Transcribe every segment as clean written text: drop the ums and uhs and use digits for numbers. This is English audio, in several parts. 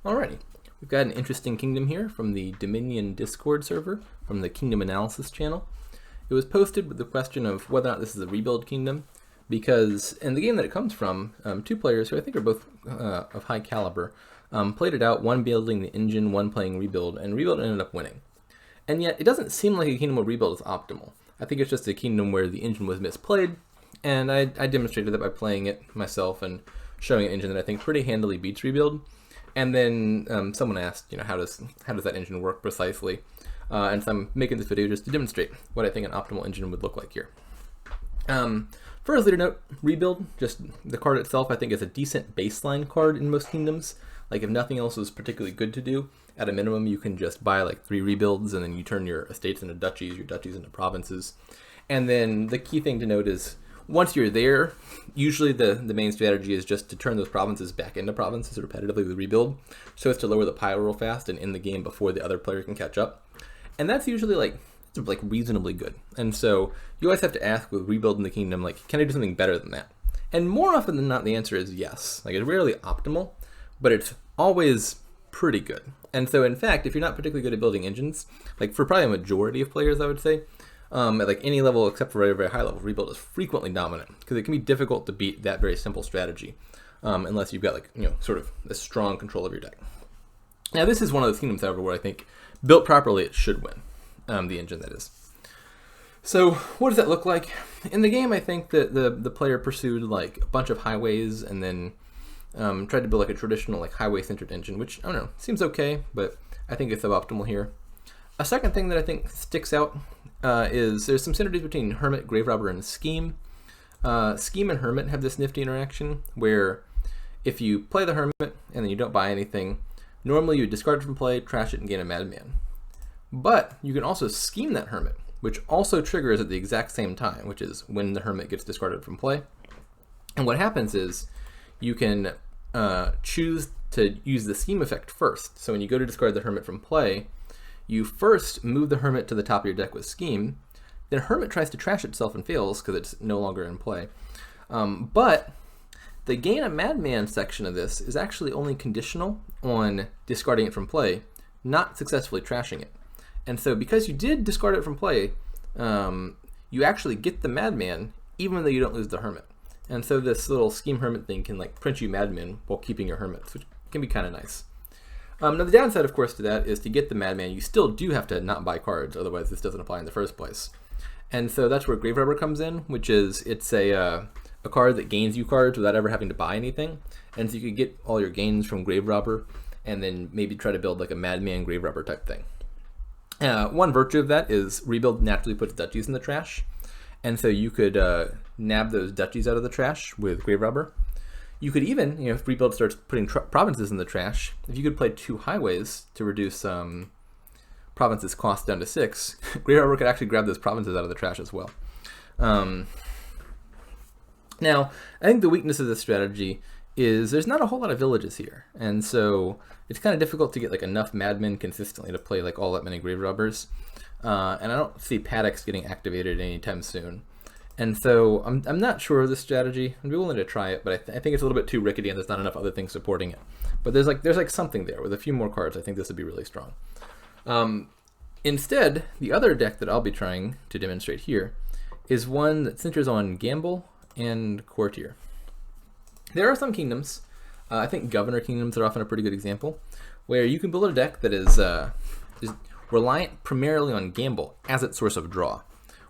Alrighty, we've got an interesting kingdom here from the Dominion Discord server from the Kingdom Analysis channel. It was posted with the question of whether or not this is a rebuild kingdom, because in the game that it comes from, two players who I think are both of high caliber played it out, one building the engine, one playing rebuild, and rebuild ended up winning. And yet it doesn't seem like a kingdom where rebuild is optimal. I think it's just a kingdom where the engine was misplayed, and I demonstrated that by playing it myself and showing an engine that I think pretty handily beats rebuild. And then someone asked, how does that engine work precisely? And so I'm making this video just to demonstrate what I think an optimal engine would look like here. First, leader note, rebuild, just the card itself I think is a decent baseline card in most kingdoms. Like if nothing else is particularly good to do, at a minimum you can just buy like 3 rebuilds and then you turn your estates into duchies, your duchies into provinces. And then the key thing to note is once you're there, usually the main strategy is just to turn those provinces back into provinces repetitively with rebuild, so as to lower the pile real fast and end the game before the other player can catch up. And that's usually like reasonably good. And so you always have to ask with rebuild in the kingdom, like, can I do something better than that? And more often than not, the answer is yes. Like it's rarely optimal, but it's always pretty good. And so in fact, if you're not particularly good at building engines, like for probably a majority of players, I would say, at like any level except for very, very high level, rebuild is frequently dominant because it can be difficult to beat that very simple strategy unless you've got like, sort of a strong control of your deck. Now this is one of those kingdoms, however, where I think built properly it should win, the engine that is. So what does that look like? In the game, I think that the player pursued like a bunch of highways and then tried to build like a traditional like highway-centered engine, which, I don't know, seems okay, but I think it's suboptimal here. A second thing that I think sticks out is there's some synergies between Hermit, Grave Robber, and Scheme. Scheme and Hermit have this nifty interaction where if you play the Hermit and then you don't buy anything, normally you discard it from play, trash it, and gain a Madman. But you can also scheme that Hermit, which also triggers at the exact same time, which is when the Hermit gets discarded from play. And what happens is you can choose to use the scheme effect first. So when you go to discard the Hermit from play, you first move the Hermit to the top of your deck with Scheme, then Hermit tries to trash itself and fails because it's no longer in play. But the gain a Madman section of this is actually only conditional on discarding it from play, not successfully trashing it. And so because you did discard it from play, you actually get the Madman even though you don't lose the Hermit. And so this little Scheme Hermit thing can like print you Madman while keeping your Hermits, which can be kind of nice. Now the downside, of course, to that is to get the Madman, you still do have to not buy cards, otherwise this doesn't apply in the first place. And so that's where Grave Robber comes in, which is it's a card that gains you cards without ever having to buy anything. And so you could get all your gains from Grave Robber and then maybe try to build like a Madman Grave Robber type thing. One virtue of that is rebuild naturally puts duchies in the trash. And so you could nab those duchies out of the trash with Grave Robber. You could even, if rebuild starts putting provinces in the trash, if you could play 2 highways to reduce provinces cost down to 6, Grave Robber could actually grab those provinces out of the trash as well. Now, I think the weakness of this strategy is there's not a whole lot of villages here, and so it's kind of difficult to get like enough madmen consistently to play like all that many Grave Robbers, and I don't see paddocks getting activated anytime soon. And so I'm not sure of this strategy. I'd be willing to try it, but I think it's a little bit too rickety and there's not enough other things supporting it. But there's like something there. With a few more cards, I think this would be really strong. Instead, the other deck that I'll be trying to demonstrate here is one that centers on Gamble and Courtier. There are some kingdoms, I think Governor kingdoms are often a pretty good example, where you can build a deck that is reliant primarily on Gamble as its source of draw,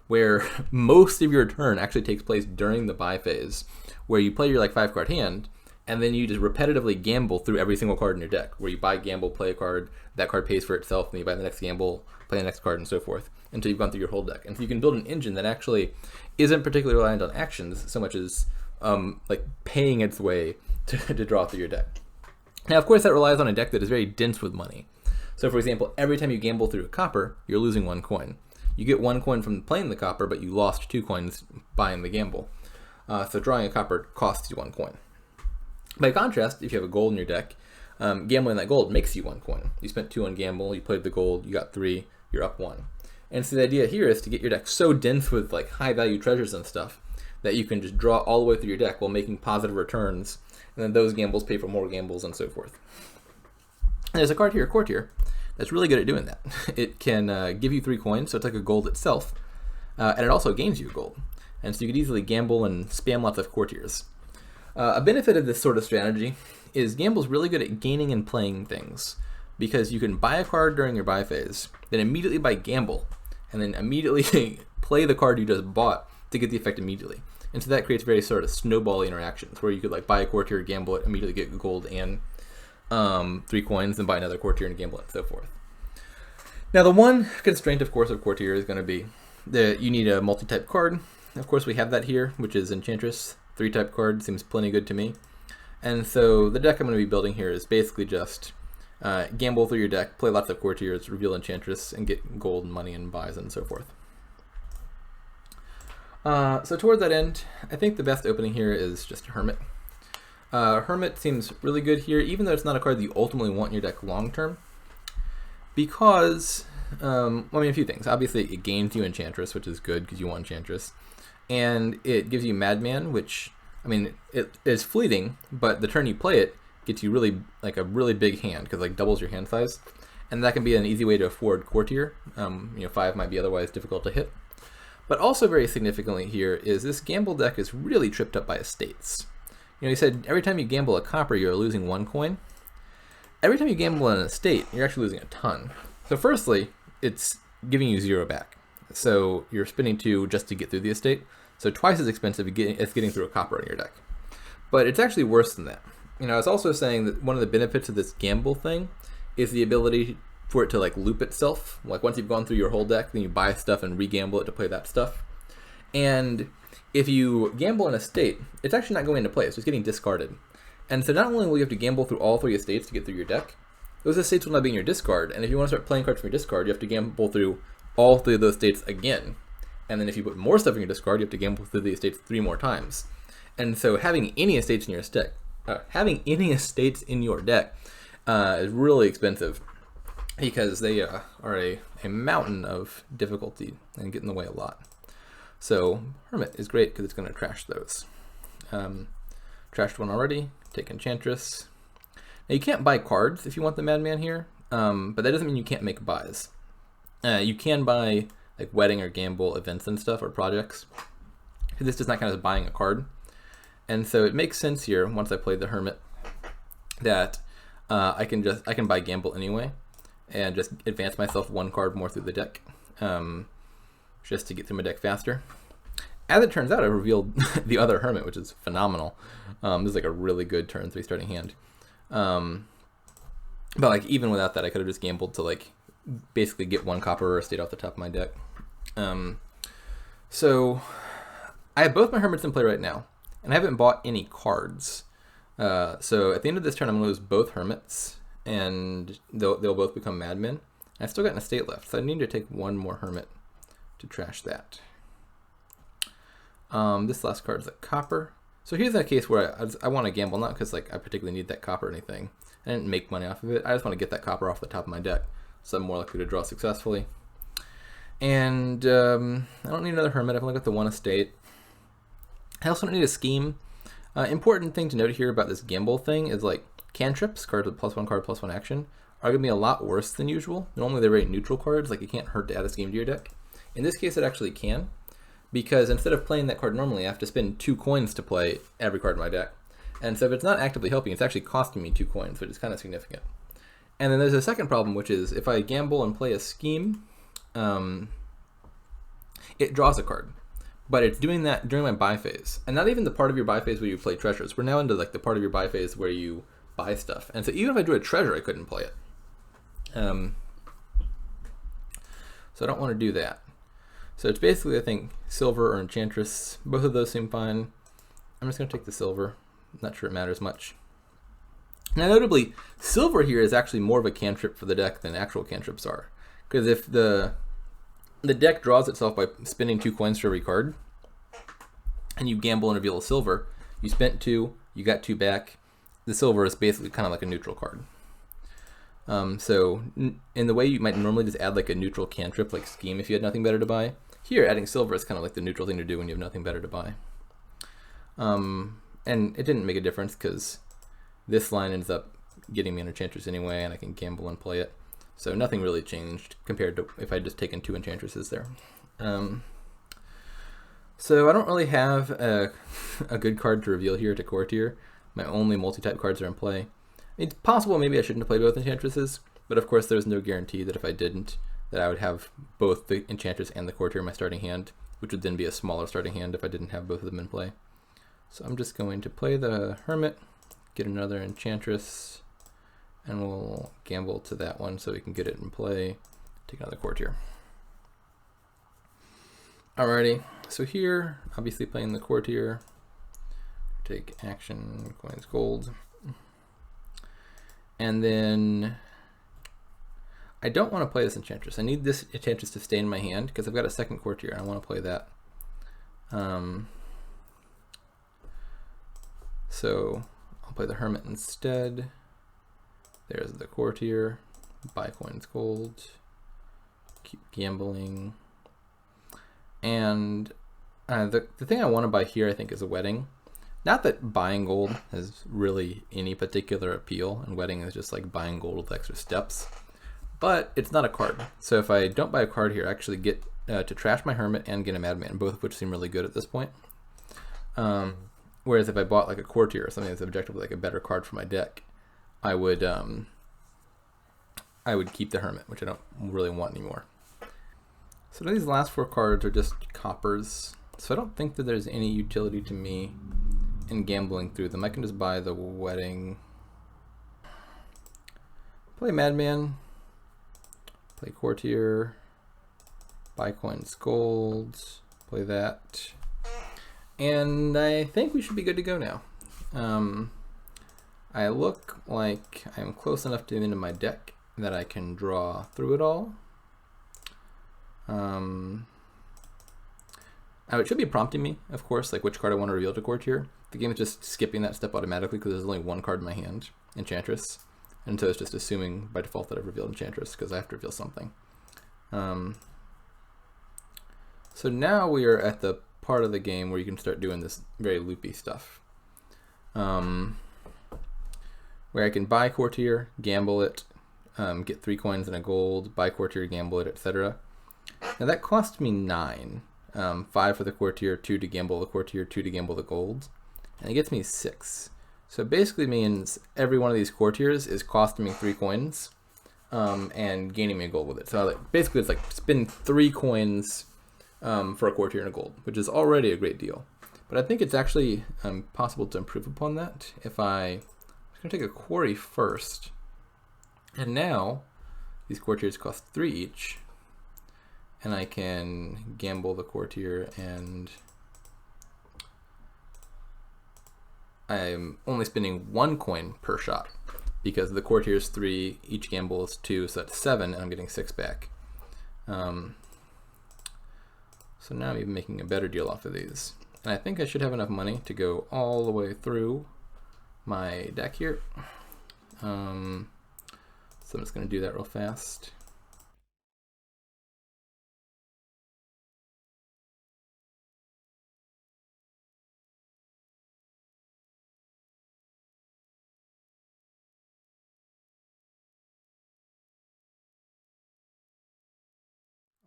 where most of your turn actually takes place during the buy phase, where you play your like 5-card hand, and then you just repetitively gamble through every single card in your deck, where you buy Gamble, play a card, that card pays for itself, and then you buy the next Gamble, play the next card, and so forth, until you've gone through your whole deck. And so you can build an engine that actually isn't particularly reliant on actions so much as like paying its way to draw through your deck. Now, of course, that relies on a deck that is very dense with money. So, for example, every time you gamble through a copper, you're losing 1 coin. You get 1 coin from playing the copper, but you lost 2 coins buying the gamble. So drawing a copper costs you 1 coin. By contrast, if you have a gold in your deck, gambling that gold makes you 1 coin. You spent 2 on gamble, you played the gold, you got 3, you're up 1. And so the idea here is to get your deck so dense with like high value treasures and stuff that you can just draw all the way through your deck while making positive returns, and then those gambles pay for more gambles and so forth. And there's a card here, Courtier, that's really good at doing that. It can give you 3 coins, so it's like a gold itself, and it also gains you gold. And so you could easily gamble and spam lots of Courtiers. A benefit of this sort of strategy is Gamble's really good at gaining and playing things, because you can buy a card during your buy phase, then immediately buy Gamble, and then immediately play the card you just bought to get the effect immediately. And so that creates very sort of snowball interactions, where you could like buy a Courtier, gamble it, immediately get gold and 3 coins, then buy another Courtier and gamble it, and so forth. Now the one constraint, of course, of Courtier is going to be that you need a multi-type card. Of course, we have that here, which is Enchantress. 3-type card seems plenty good to me. And so the deck I'm going to be building here is basically just gamble through your deck, play lots of Courtiers, reveal Enchantress, and get gold and money and buys and so forth. So towards that end, I think the best opening here is just a Hermit. Hermit seems really good here, even though it's not a card that you ultimately want in your deck long term. Because, well, I mean, a few things. Obviously, it gains you Enchantress, which is good because you want Enchantress. And it gives you Madman, which, I mean, it is fleeting, but the turn you play it gets you really, like a really big hand, because like doubles your hand size. And that can be an easy way to afford Courtier. 5 might be otherwise difficult to hit. But also very significantly here is this gamble deck is really tripped up by estates. He said every time you gamble a copper, you're losing 1 coin. Every time you gamble an estate, you're actually losing a ton. So firstly, it's giving you 0 back. So you're spending 2 just to get through the estate. So twice as expensive as getting through a copper in your deck. But it's actually worse than that. I was also saying that one of the benefits of this gamble thing is the ability for it to like loop itself. Like once you've gone through your whole deck, then you buy stuff and re-gamble it to play that stuff. And if you gamble an estate, it's actually not going into play, so it's getting discarded. And so not only will you have to gamble through all 3 estates to get through your deck, those estates will not be in your discard, and if you want to start playing cards from your discard, you have to gamble through all 3 of those estates again. And then if you put more stuff in your discard, you have to gamble through the estates 3 more times. And so having any estates in your deck, is really expensive, because they are a mountain of difficulty and get in the way a lot. So Hermit is great because it's going to trash those. Trashed one already. Take Enchantress. Now you can't buy cards if you want the Madman here, but that doesn't mean you can't make buys. You can buy like wedding or gamble events and stuff, or projects. This does not count as buying a card. And so it makes sense here, once I played the Hermit, that I can buy gamble anyway and just advance myself 1 card more through the deck, just to get through my deck faster. As it turns out, I revealed the other Hermit, which is phenomenal. This is like a really good turn 3 starting hand. But like even without that, I could have just gambled to like basically get 1 copper or estate off the top of my deck. So I have both my Hermits in play right now, and I haven't bought any cards. So at the end of this turn, I'm going to lose both Hermits, and they'll both become Madmen. I've still got an estate left, so I need to take 1 more Hermit to trash that. This last card is a copper. So here's a case where I want to gamble, not because like I particularly need that copper or anything. I didn't make money off of it. I just want to get that copper off the top of my deck, so I'm more likely to draw successfully. And I don't need another Hermit. I've only got the 1 estate. I also don't need a scheme. Important thing to note here about this gamble thing is like cantrips, cards with +1 card, +1 action, are going to be a lot worse than usual. Normally they're very neutral cards, like it can't hurt to add a scheme to your deck. In this case it actually can, because instead of playing that card normally, I have to spend 2 coins to play every card in my deck. And so if it's not actively helping, it's actually costing me 2 coins, which is kind of significant. And then there's a second problem, which is if I gamble and play a scheme, it draws a card. But it's doing that during my buy phase. And not even the part of your buy phase where you play treasures. We're now into like the part of your buy phase where you buy stuff. And so even if I drew a treasure, I couldn't play it. So I don't want to do that. So it's basically, I think, silver or Enchantress. Both of those seem fine. I'm just going to take the silver. I'm not sure it matters much. Now notably, silver here is actually more of a cantrip for the deck than actual cantrips are. Because if the deck draws itself by spending 2 coins for every card, and you gamble and reveal a silver, you spent 2, you got 2 back. The silver is basically kind of like a neutral card. So in the way you might normally just add like a neutral cantrip, like scheme, if you had nothing better to buy, here adding silver is kind of like the neutral thing to do when you have nothing better to buy. And it didn't make a difference because this line ends up getting me an Enchantress anyway, and I can gamble and play it. So nothing really changed compared to if I'd just taken 2 Enchantresses there. So I don't really have a good card to reveal here to Courtier. My only multi-type cards are in play. It's possible maybe I shouldn't have played both Enchantresses, but of course there's no guarantee that if I didn't, that I would have both the Enchantress and the Courtier in my starting hand, which would then be a smaller starting hand if I didn't have both of them in play. So I'm just going to play the Hermit, get another Enchantress, and we'll gamble to that one so we can get it in play, take another Courtier. Alrighty, so here, obviously playing the Courtier, take action, coins, gold. And then I don't want to play this Enchantress. I need this Enchantress to stay in my hand because I've got a second Courtier and I want to play that. So I'll play the Hermit instead. There's the Courtier, buy coins, gold, keep gambling. And the thing I want to buy here, I think, is a Wedding. Not that buying gold has really any particular appeal, and Wedding is just like buying gold with extra steps. But it's not a card. So if I don't buy a card here, I actually get to trash my Hermit and get a Madman, both of which seem really good at this point. Whereas if I bought like a Courtier or something that's objectively like a better card for my deck, I would keep the Hermit, which I don't really want anymore. So these last 4 cards are just coppers, so I don't think that there's any utility to me in gambling through them. I can just buy the Wedding, play Madman, play Courtier, buy coins, gold, play that, and I think we should be good to go now. I look like I'm close enough to the end of my deck that I can draw through it all. It should be prompting me, of course, like which card I want to reveal to Courtier. The game is just skipping that step automatically because there's only 1 card in my hand, Enchantress, and so it's just assuming by default that I've revealed Enchantress because I have to reveal something. So now we are at the part of the game where you can start doing this very loopy stuff, where I can buy Courtier, gamble it, get 3 coins and a gold, buy Courtier, gamble it, etc. Now that cost me 9. 5 for the Courtier, 2 to gamble the Courtier, 2 to gamble the gold, and it gets me 6. So it basically means every one of these Courtiers is costing me 3 coins and gaining me a gold with it. So basically it's like spend 3 coins for a Courtier and a gold, which is already a great deal. But I think it's actually possible to improve upon that if I'm going to take a quarry first. And now these Courtiers cost 3 each. And I can gamble the Courtier, and I'm only spending 1 coin per shot because the Courtier is 3, each gamble is 2, so that's 7, and I'm getting 6 back. So now I'm even making a better deal off of these. And I think I should have enough money to go all the way through my deck here. So I'm just going to do that real fast.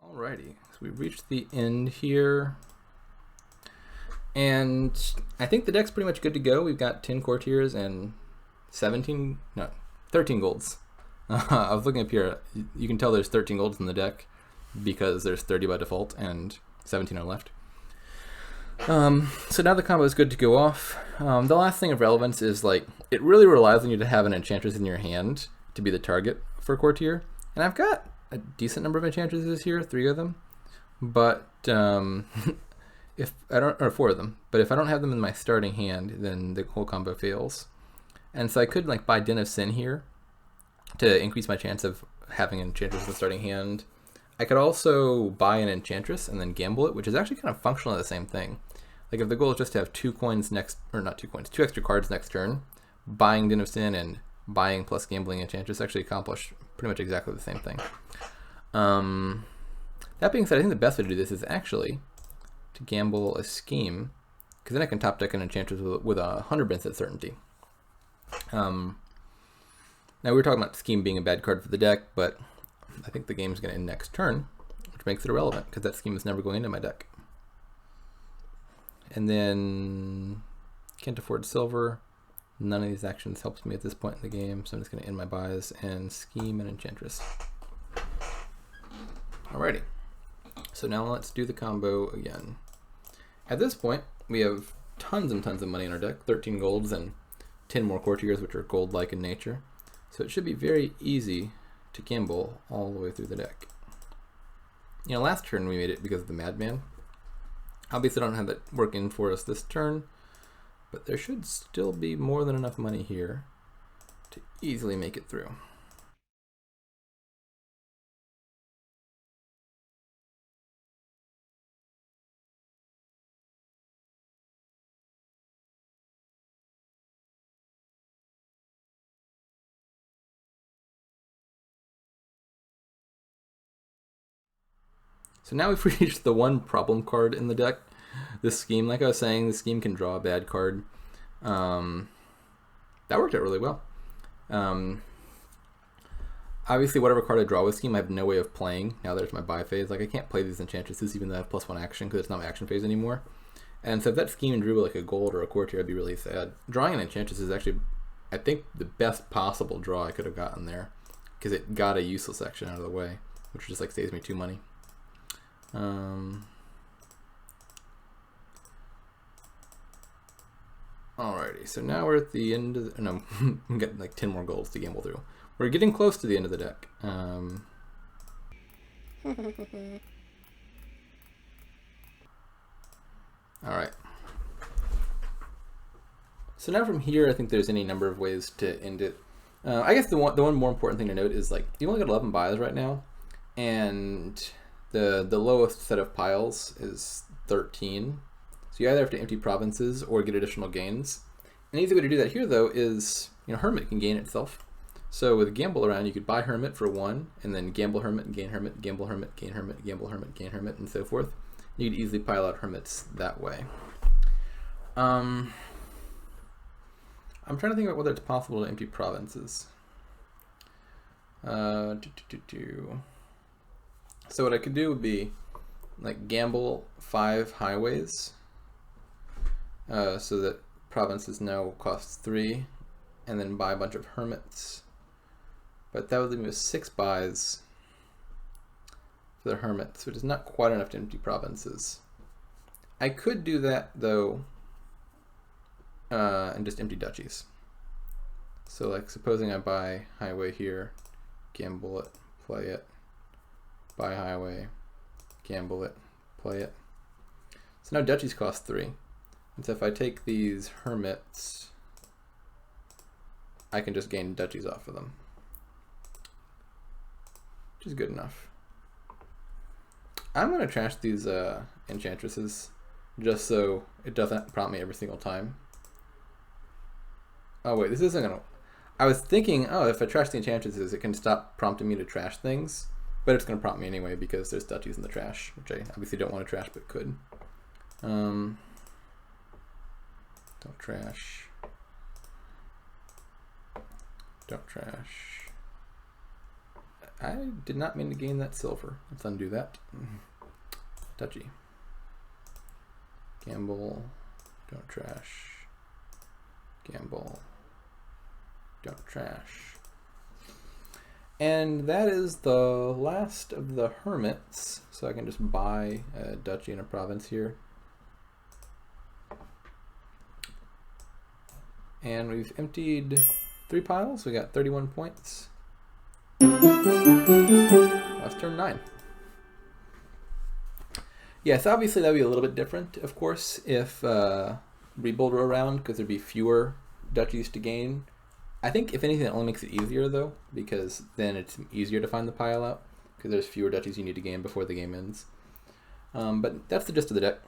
Alrighty, so we've reached the end here, and I think the deck's pretty much good to go. We've got 10 Courtiers and 13 golds. I was looking up here, you can tell there's 13 golds in the deck because there's 30 by default and 17 are left. So now the combo is good to go off. The last thing of relevance is like, it really relies on you to have an Enchantress in your hand to be the target for Courtier, and I've got a decent number of Enchantresses here, 3 of them, but if I don't, or 4 of them, but if I don't have them in my starting hand, then the whole combo fails. And so I could like buy Den of Sin here to increase my chance of having an Enchantress in the starting hand. I could also buy an Enchantress and then gamble it, which is actually kind of functional the same thing. Like if the goal is just to have 2 coins next, or not 2 coins, 2 extra cards next turn, buying Den of Sin and buying plus gambling Enchantress actually accomplish pretty much exactly the same thing. That being said, I think the best way to do this is actually to gamble a Scheme, because then I can top deck an Enchantress with 100% certainty. Now, we were talking about Scheme being a bad card for the deck, but I think the game's going to end next turn, which makes it irrelevant, because that Scheme is never going into my deck. And then can't afford silver. None of these actions helps me at this point in the game, so I'm just going to end my buys and Scheme and Enchantress. Alrighty, so now let's do the combo again. At this point, we have tons and tons of money in our deck, 13 golds and 10 more courtiers, which are gold-like in nature. So it should be very easy to gamble all the way through the deck. You know, last turn we made it because of the Madman. Obviously I don't have that working for us this turn, but there should still be more than enough money here to easily make it through. So now we've reached the one problem card in the deck. This Scheme, like I was saying, the Scheme can draw a bad card. That worked out really well. Obviously, whatever card I draw with Scheme, I have no way of playing now that it's my buy phase. Like, I can't play these Enchantresses even though I have +1 action because it's not my action phase anymore. And so if that Scheme drew like a gold or a courtier, I'd be really sad. Drawing an Enchantress is actually, I think, the best possible draw I could have gotten there because it got a useless action out of the way, which just like saves me 2 money. Alrighty, so now we're at the end of the, no, I'm getting like 10 more golds to gamble through. We're getting close to the end of the deck. Alright. So now from here, I think there's any number of ways to end it. I guess the one more important thing to note is like, you only got 11 buys right now, and the lowest set of piles is 13. So you either have to empty provinces or get additional gains. An easy way to do that here, though, is, you know, Hermit can gain itself. So with Gamble around, you could buy Hermit for 1, and then Gamble Hermit, gain Hermit, Gamble Hermit, gain Hermit, Gamble Hermit, gain Hermit, and so forth. You could easily pile out Hermits that way. I'm trying to think about whether it's possible to empty provinces. So what I could do would be like gamble 5 highways, so that provinces now cost 3, and then buy a bunch of hermits. But that would leave me with 6 buys for the hermits, which is not quite enough to empty provinces. I could do that though, and just empty duchies. So like supposing I buy highway here, gamble it, play it, buy highway, gamble it, play it. So now duchies cost 3. And so if I take these hermits, I can just gain duchies off of them, which is good enough. I'm going to trash these enchantresses just so it doesn't prompt me every single time. Oh wait, this isn't going to... I was thinking, oh, if I trash the enchantresses, it can stop prompting me to trash things. But it's going to prompt me anyway because there's duchies in the trash, which I obviously don't want to trash but could. Don't trash. Don't trash. I did not mean to gain that silver. Let's undo that. Duchy. Gamble. Don't trash. Gamble. Don't trash. And that is the last of the hermits. So I can just buy a duchy and a province here. And we've emptied 3 piles. We got 31 points. That's turn 9. Yes, obviously that would be a little bit different, of course, if Rebuild were around, because there'd be fewer duchies to gain. I think, if anything, it only makes it easier, though, because then it's easier to find the pile out, because there's fewer duchies you need to gain before the game ends. But that's the gist of the deck.